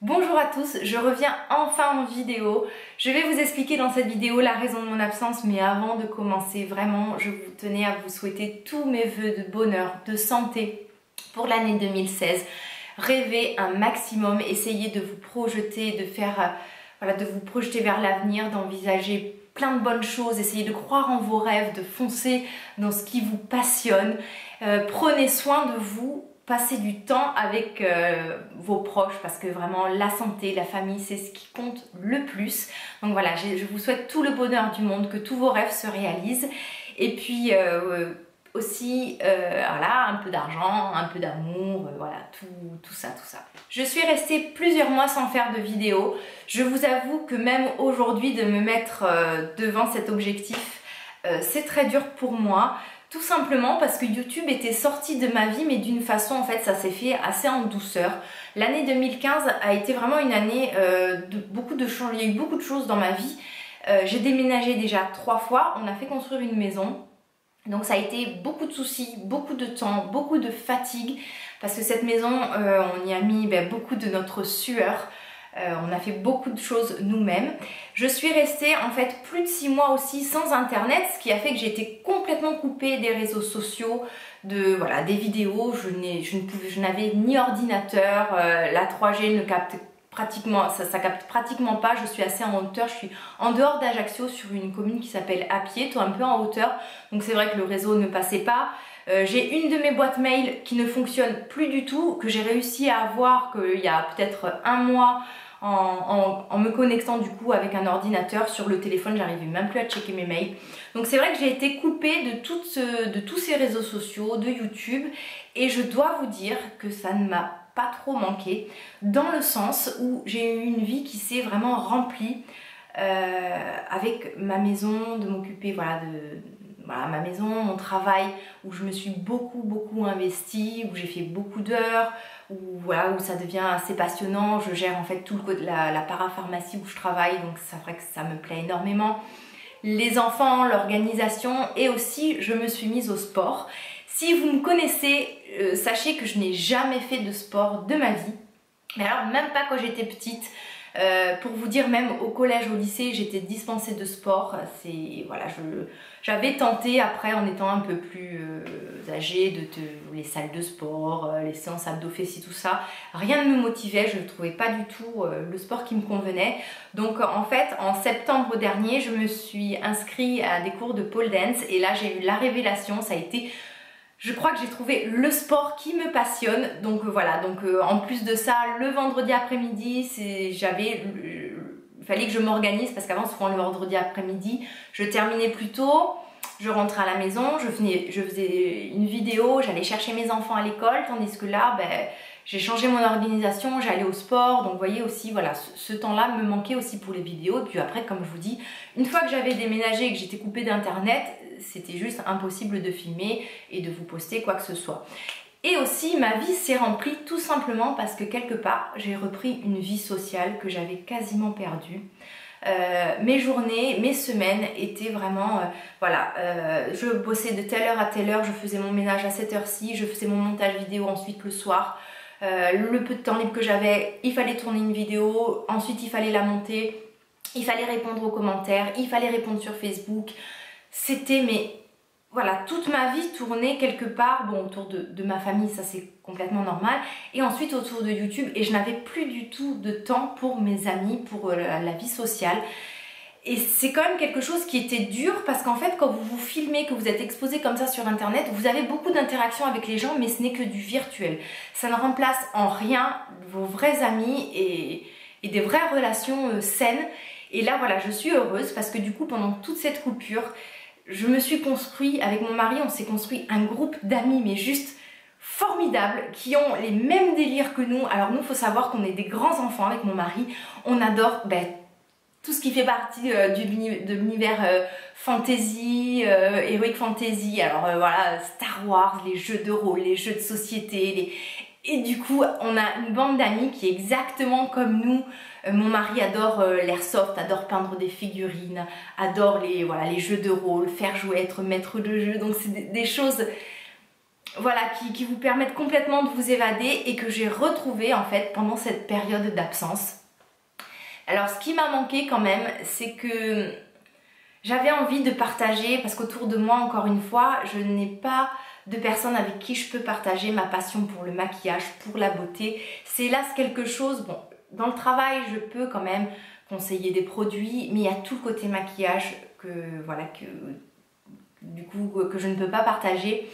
Bonjour à tous, je reviens enfin en vidéo. Je vais vous expliquer dans cette vidéo la raison de mon absence, mais avant de commencer, vraiment, je vous tenais à vous souhaiter tous mes vœux de bonheur, de santé pour l'année 2016. Rêvez un maximum, essayez de vous projeter, de vous projeter vers l'avenir, d'envisager plein de bonnes choses, essayez de croire en vos rêves, de foncer dans ce qui vous passionne. Prenez soin de vous. Passez du temps avec vos proches parce que vraiment la santé, la famille, c'est ce qui compte le plus. Donc voilà, je vous souhaite tout le bonheur du monde, que tous vos rêves se réalisent. Et puis aussi, voilà, un peu d'argent, un peu d'amour, voilà, tout ça. Je suis restée plusieurs mois sans faire de vidéo. Je vous avoue que même aujourd'hui, de me mettre devant cet objectif, c'est très dur pour moi. Tout simplement parce que YouTube était sorti de ma vie, mais d'une façon, en fait, ça s'est fait assez en douceur. L'année 2015 a été vraiment une année de beaucoup de changements. Il y a eu beaucoup de choses dans ma vie. J'ai déménagé déjà 3 fois. On a fait construire une maison. Donc ça a été beaucoup de soucis, beaucoup de temps, beaucoup de fatigue. Parce que cette maison, on y a mis beaucoup de notre sueur. On a fait beaucoup de choses nous-mêmes. Je suis restée en fait plus de 6 mois aussi sans internet, ce qui a fait que j'étais complètement coupée des réseaux sociaux, des vidéos. Je n'avais ni ordinateur, la 3G ne capte pratiquement, ça capte pratiquement pas. Je suis assez en hauteur, je suis en dehors d'Ajaccio sur une commune qui s'appelle Apied, un peu en hauteur. Donc c'est vrai que le réseau ne passait pas. J'ai une de mes boîtes mail qui ne fonctionne plus du tout, que j'ai réussi à avoir qu'il y a peut-être un mois en me connectant du coup avec un ordinateur. Sur le téléphone, j'arrivais même plus à checker mes mails. Donc c'est vrai que j'ai été coupée de tous ces réseaux sociaux, de YouTube, et je dois vous dire que ça ne m'a pas trop manqué, dans le sens où j'ai eu une vie qui s'est vraiment remplie avec ma maison, de m'occuper ma maison, mon travail, où je me suis beaucoup investie, où j'ai fait beaucoup d'heures, où ça devient assez passionnant. Je gère en fait tout la parapharmacie où je travaille, donc c'est vrai que ça me plaît énormément. Les enfants, l'organisation, et aussi je me suis mise au sport. Si vous me connaissez, sachez que je n'ai jamais fait de sport de ma vie. Mais alors même pas quand j'étais petite. Pour vous dire, même au collège, au lycée, j'étais dispensée de sport. J'avais tenté après, en étant un peu plus âgée, les salles de sport, les séances abdos-fessiers, tout ça. Rien ne me motivait, je ne trouvais pas du tout le sport qui me convenait. Donc en fait, en septembre dernier, je me suis inscrite à des cours de pole dance et là j'ai eu la révélation. Ça a été... Je crois que j'ai trouvé le sport qui me passionne. Donc voilà, en plus de ça, le vendredi après-midi, il fallait que je m'organise parce qu'avant, souvent le vendredi après-midi, je terminais plus tôt, je rentrais à la maison, je faisais une vidéo, j'allais chercher mes enfants à l'école, tandis que là, j'ai changé mon organisation, j'allais au sport. Donc vous voyez aussi, voilà, ce temps-là me manquait aussi pour les vidéos. Et puis après, comme je vous dis, une fois que j'avais déménagé et que j'étais coupée d'internet, c'était juste impossible de filmer et de vous poster quoi que ce soit. Et aussi, ma vie s'est remplie tout simplement parce que quelque part, j'ai repris une vie sociale que j'avais quasiment perdue. Mes journées, mes semaines étaient vraiment, je bossais de telle heure à telle heure, je faisais mon ménage à cette heure-ci, je faisais mon montage vidéo ensuite le soir. Le peu de temps libre que j'avais, il fallait tourner une vidéo, ensuite il fallait la monter, il fallait répondre aux commentaires, il fallait répondre sur Facebook. C'était, mais voilà, toute ma vie tournait quelque part, autour de ma famille, ça c'est complètement normal, et ensuite autour de YouTube, et je n'avais plus du tout de temps pour mes amis, pour la vie sociale. Et c'est quand même quelque chose qui était dur parce qu'en fait, quand vous vous filmez, que vous êtes exposé comme ça sur internet, vous avez beaucoup d'interactions avec les gens, mais ce n'est que du virtuel. Ça ne remplace en rien vos vrais amis et des vraies relations saines. Et là, voilà, je suis heureuse parce que du coup, pendant toute cette coupure, je me suis construit, avec mon mari, on s'est construit un groupe d'amis, mais juste formidables, qui ont les mêmes délires que nous. Alors nous, il faut savoir qu'on est des grands enfants avec mon mari. On adore tout ce qui fait partie de l'univers fantasy, heroic fantasy. Alors voilà, Star Wars, les jeux de rôle, les jeux de société. Et du coup, on a une bande d'amis qui est exactement comme nous. Mon mari adore l'airsoft, adore peindre des figurines, adore les jeux de rôle, faire jouer, être maître de jeu. Donc c'est des choses voilà, qui vous permettent complètement de vous évader et que j'ai retrouvé en fait pendant cette période d'absence. Alors ce qui m'a manqué quand même, c'est que j'avais envie de partager, parce qu'autour de moi, encore une fois, je n'ai pas de personnes avec qui je peux partager ma passion pour le maquillage, pour la beauté. C'est hélas quelque chose, bon, dans le travail, je peux quand même conseiller des produits, mais il y a tout le côté maquillage du coup, que je ne peux pas partager.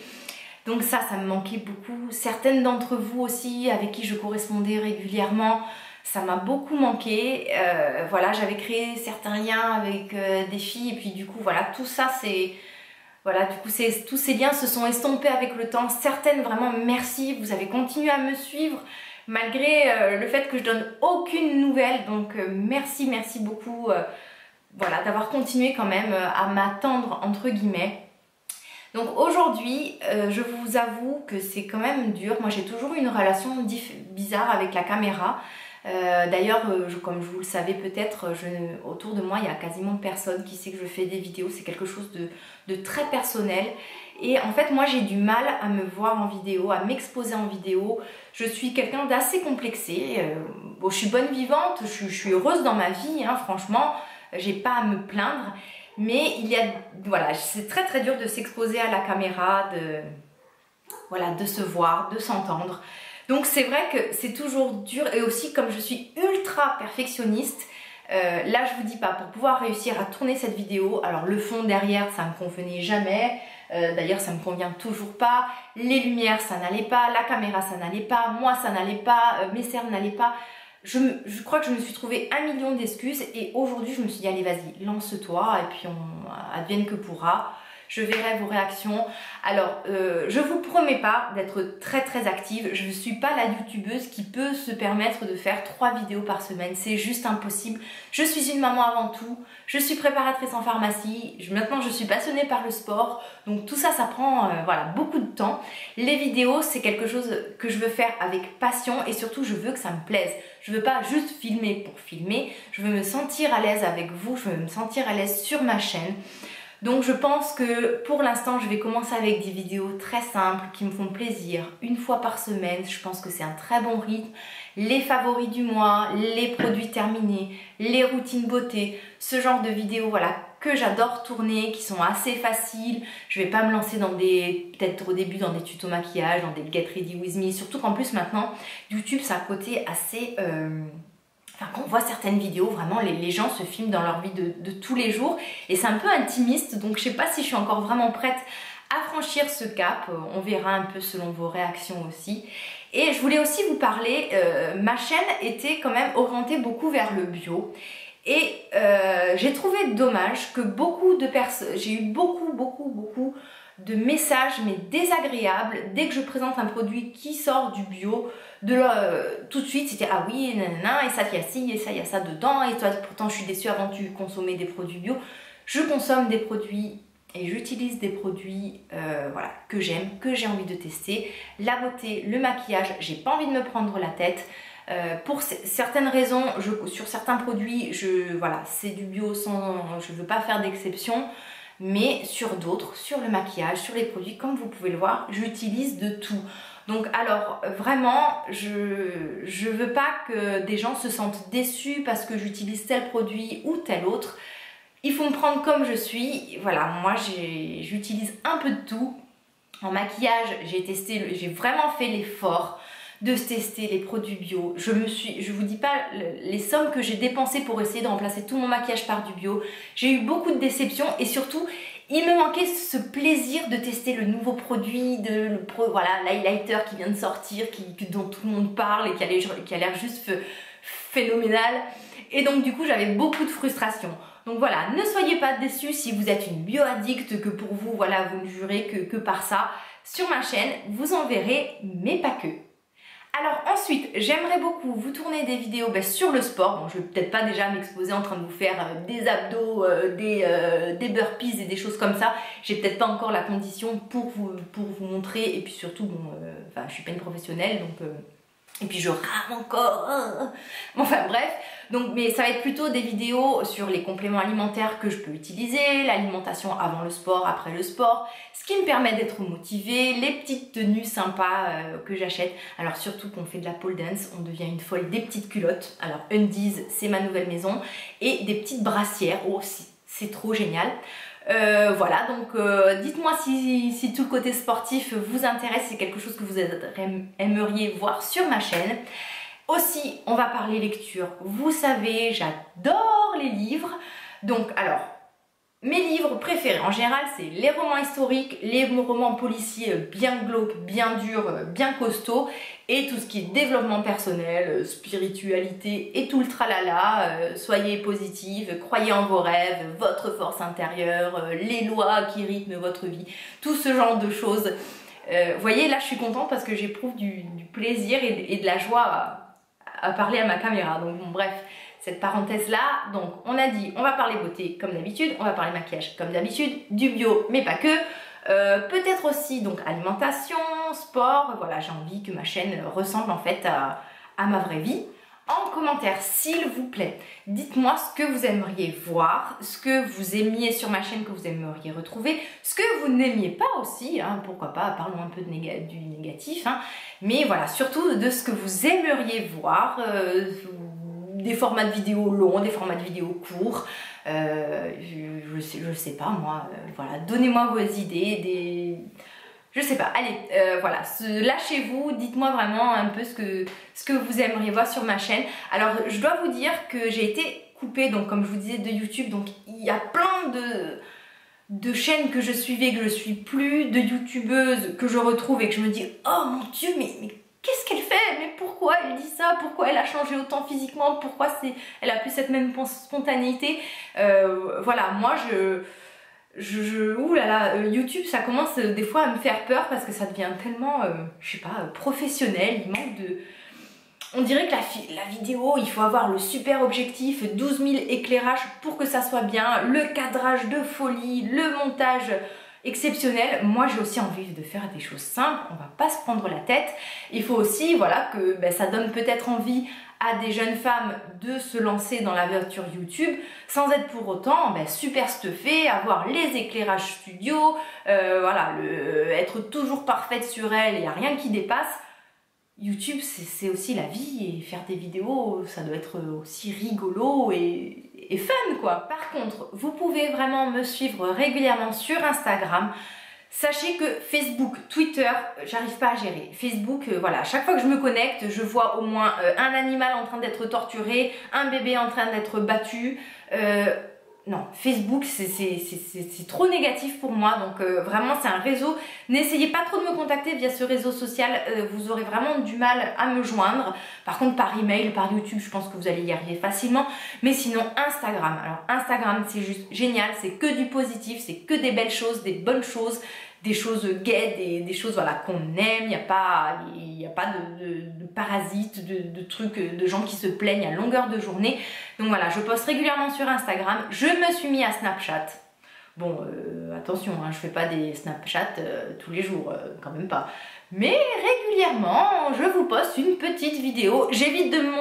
Donc ça me manquait beaucoup. Certaines d'entre vous aussi, avec qui je correspondais régulièrement, ça m'a beaucoup manqué. Voilà, j'avais créé certains liens avec des filles et puis du coup, voilà, tout ça c'est... Voilà, du coup, tous ces liens se sont estompés avec le temps. Certaines, vraiment, merci, vous avez continué à me suivre malgré le fait que je donne aucune nouvelle. Donc, merci beaucoup voilà, d'avoir continué quand même à m'attendre, entre guillemets. Donc aujourd'hui, je vous avoue que c'est quand même dur. Moi, j'ai toujours eu une relation bizarre avec la caméra. D'ailleurs, comme vous le savez peut-être, autour de moi, il y a quasiment personne qui sait que je fais des vidéos. C'est quelque chose de très personnel. Et en fait, moi, j'ai du mal à me voir en vidéo, à m'exposer en vidéo. Je suis quelqu'un d'assez complexé. Bon, je suis bonne vivante, je suis heureuse dans ma vie, hein, franchement. J'ai pas à me plaindre. Mais voilà, c'est très dur de s'exposer à la caméra, de se voir, de s'entendre. Donc c'est vrai que c'est toujours dur, et aussi comme je suis ultra perfectionniste, là je vous dis pas, pour pouvoir réussir à tourner cette vidéo, alors le fond derrière ça me convenait jamais, d'ailleurs ça me convient toujours pas, les lumières ça n'allait pas, la caméra ça n'allait pas, moi ça n'allait pas, mes cernes n'allaient pas. Je crois que je me suis trouvé 1 million d'excuses et aujourd'hui je me suis dit allez vas-y lance-toi et puis on advienne que pourra. Je verrai vos réactions. Alors, je vous promets pas d'être très active. Je ne suis pas la youtubeuse qui peut se permettre de faire 3 vidéos par semaine. C'est juste impossible. Je suis une maman avant tout. Je suis préparatrice en pharmacie. Maintenant, je suis passionnée par le sport. Donc tout ça, ça prend voilà, beaucoup de temps. Les vidéos, c'est quelque chose que je veux faire avec passion et surtout, je veux que ça me plaise. Je veux pas juste filmer pour filmer. Je veux me sentir à l'aise avec vous. Je veux me sentir à l'aise sur ma chaîne. Donc je pense que pour l'instant je vais commencer avec des vidéos très simples qui me font plaisir, une fois par semaine. Je pense que c'est un très bon rythme. Les favoris du mois, les produits terminés, les routines beauté, ce genre de vidéos voilà, que j'adore tourner, qui sont assez faciles. Je vais pas me lancer dans peut-être au début dans des tutos maquillage, dans des get ready with me, surtout qu'en plus maintenant YouTube c'est un côté assez... Enfin, quand on voit certaines vidéos, vraiment les gens se filment dans leur vie de tous les jours et c'est un peu intimiste, donc je sais pas si je suis encore vraiment prête à franchir ce cap. On verra un peu selon vos réactions aussi. Et je voulais aussi vous parler, ma chaîne était quand même orientée beaucoup vers le bio et j'ai trouvé dommage que beaucoup de personnes, j'ai eu beaucoup de messages mais désagréables dès que je présente un produit qui sort du bio. Tout de suite c'était ah oui nanana et ça il y a ci et ça il y a ça dedans et toi pourtant je suis déçue, avant tu consommais des produits bio. Je consomme des produits et j'utilise des produits voilà, que j'aime, que j'ai envie de tester. La beauté, le maquillage, j'ai pas envie de me prendre la tête. Pour certaines raisons, sur certains produits, voilà, c'est du bio je veux pas faire d'exception. Mais sur d'autres, sur le maquillage, sur les produits, comme vous pouvez le voir, j'utilise de tout. Donc alors vraiment, je veux pas que des gens se sentent déçus parce que j'utilise tel produit ou tel autre. Il faut me prendre comme je suis. Voilà, moi j'utilise un peu de tout. En maquillage, j'ai vraiment fait l'effort de tester les produits bio. Je vous dis pas les sommes que j'ai dépensées pour essayer de remplacer tout mon maquillage par du bio. J'ai eu beaucoup de déceptions et surtout, il me manquait ce plaisir de tester le nouveau produit, voilà, l'highlighter qui vient de sortir, dont tout le monde parle et qui a l'air juste phénoménal. Et donc du coup, j'avais beaucoup de frustration. Donc voilà, ne soyez pas déçus si vous êtes une bio-addict, que pour vous, voilà, vous ne jurez que par ça. Sur ma chaîne, vous en verrez, mais pas que. Alors ensuite, j'aimerais beaucoup vous tourner des vidéos sur le sport. Bon, je vais peut-être pas déjà m'exposer en train de vous faire des abdos, des burpees et des choses comme ça. J'ai peut-être pas encore la condition pour vous montrer. Et puis surtout, bon, enfin, je suis pas une professionnelle, donc Et puis je rame encore. Enfin bref, donc, mais ça va être plutôt des vidéos sur les compléments alimentaires que je peux utiliser, l'alimentation avant le sport, après le sport, ce qui me permet d'être motivée, les petites tenues sympas que j'achète. Alors surtout qu'on fait de la pole dance, on devient une folle des petites culottes. Alors Undies, c'est ma nouvelle maison. Et des petites brassières, oh c'est trop génial. Voilà, donc dites-moi si tout le côté sportif vous intéresse, c'est quelque chose que vous aimeriez voir sur ma chaîne. Aussi, on va parler lecture. Vous savez, j'adore les livres. Donc, alors, mes livres préférés, en général, c'est les romans historiques, les romans policiers bien glauques, bien durs, bien costauds, et tout ce qui est développement personnel, spiritualité et tout le tralala. Soyez positive, croyez en vos rêves, votre force intérieure, les lois qui rythment votre vie, tout ce genre de choses. Vous voyez, là, je suis contente parce que j'éprouve du plaisir et de la joie à parler à ma caméra. Donc bon, bref, cette parenthèse là, donc on a dit on va parler beauté comme d'habitude, on va parler maquillage comme d'habitude, du bio mais pas que, peut-être aussi donc alimentation, sport. Voilà, j'ai envie que ma chaîne ressemble en fait à ma vraie vie. En commentaire, s'il vous plaît, dites-moi ce que vous aimeriez voir, ce que vous aimiez sur ma chaîne, que vous aimeriez retrouver, ce que vous n'aimiez pas aussi, hein, pourquoi pas, parlons un peu du négatif, hein, mais voilà, surtout de ce que vous aimeriez voir, des formats de vidéos longs, des formats de vidéos courts, je sais pas moi, voilà, donnez-moi vos idées, je sais pas, allez, voilà, lâchez-vous, dites-moi vraiment un peu ce que vous aimeriez voir sur ma chaîne. Alors, je dois vous dire que j'ai été coupée, donc comme je vous disais, de YouTube, donc il y a plein de chaînes que je suivais, que je suis plus, de youtubeuses que je retrouve et que je me dis, oh mon Dieu, mais qu'est-ce qu'elle fait? Mais pourquoi elle dit ça? Pourquoi elle a changé autant physiquement? Pourquoi elle a plus cette même spontanéité? Voilà, moi ouh là là, YouTube ça commence des fois à me faire peur parce que ça devient tellement, je sais pas, professionnel, il manque de... On dirait que la vidéo, il faut avoir le super objectif, 12 000 éclairages pour que ça soit bien, le cadrage de folie, le montage exceptionnel. Moi j'ai aussi envie de faire des choses simples, on va pas se prendre la tête. Il faut aussi, voilà, que ça donne peut-être envie à des jeunes femmes de se lancer dans l'aventure YouTube sans être pour autant super stuffée, avoir les éclairages studio, voilà, être toujours parfaite sur elle, il n'y a rien qui dépasse. YouTube c'est aussi la vie et faire des vidéos ça doit être aussi rigolo et fun quoi. Par contre, vous pouvez vraiment me suivre régulièrement sur Instagram. Sachez que Facebook, Twitter, j'arrive pas à gérer. Facebook, voilà, à chaque fois que je me connecte, je vois au moins un animal en train d'être torturé, un bébé en train d'être battu. Non, Facebook, c'est trop négatif pour moi. Donc vraiment, c'est un réseau. N'essayez pas trop de me contacter via ce réseau social. Vous aurez vraiment du mal à me joindre. Par contre, par email, par YouTube, je pense que vous allez y arriver facilement. Mais sinon, Instagram. Alors, Instagram, c'est juste génial. C'est que du positif, c'est que des belles choses, des bonnes choses, des choses gaies, des choses voilà, qu'on aime. Il n'y a pas de parasites, de trucs, de gens qui se plaignent à longueur de journée. Donc voilà, je poste régulièrement sur Instagram. Je me suis mis à Snapchat. Bon, attention, hein, je fais pas des Snapchat tous les jours, quand même pas. Mais régulièrement, je vous poste une petite vidéo. J'évite de me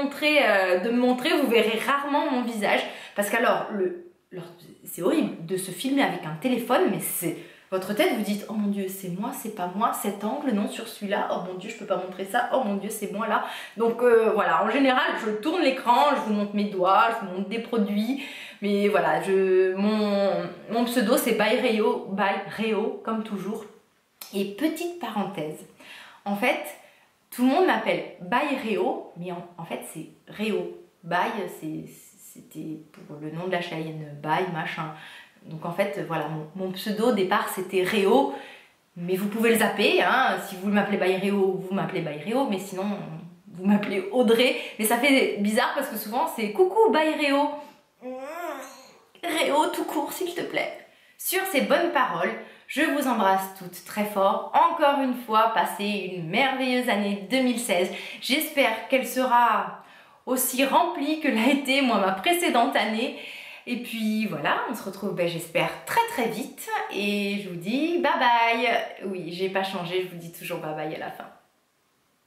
montrer, vous verrez rarement mon visage. Parce qu'alors, c'est horrible de se filmer avec un téléphone, mais c'est... Votre tête, vous dites, oh mon Dieu, c'est moi, c'est pas moi, cet angle, non, sur celui-là, oh mon Dieu, je peux pas montrer ça, oh mon Dieu, c'est moi là. Donc voilà, en général, je tourne l'écran, je vous montre mes doigts, je vous montre des produits, mais voilà, mon pseudo, c'est by Réo, comme toujours. Et petite parenthèse, en fait, tout le monde m'appelle by Réo, mais en fait, c'est Réo. By, c'était pour le nom de la chaîne, by, machin. Donc en fait, voilà, mon pseudo au départ c'était Réo, mais vous pouvez le zapper, hein, si vous m'appelez by Réo, vous m'appelez by Réo, mais sinon vous m'appelez Audrey, mais ça fait bizarre parce que souvent c'est coucou by Réo, Réo tout court s'il te plaît. Sur ces bonnes paroles, je vous embrasse toutes très fort, encore une fois, passez une merveilleuse année 2016, j'espère qu'elle sera aussi remplie que l'a été moi ma précédente année. Et puis voilà, on se retrouve j'espère très vite et je vous dis bye bye. Oui, j'ai pas changé, je vous dis toujours bye bye à la fin.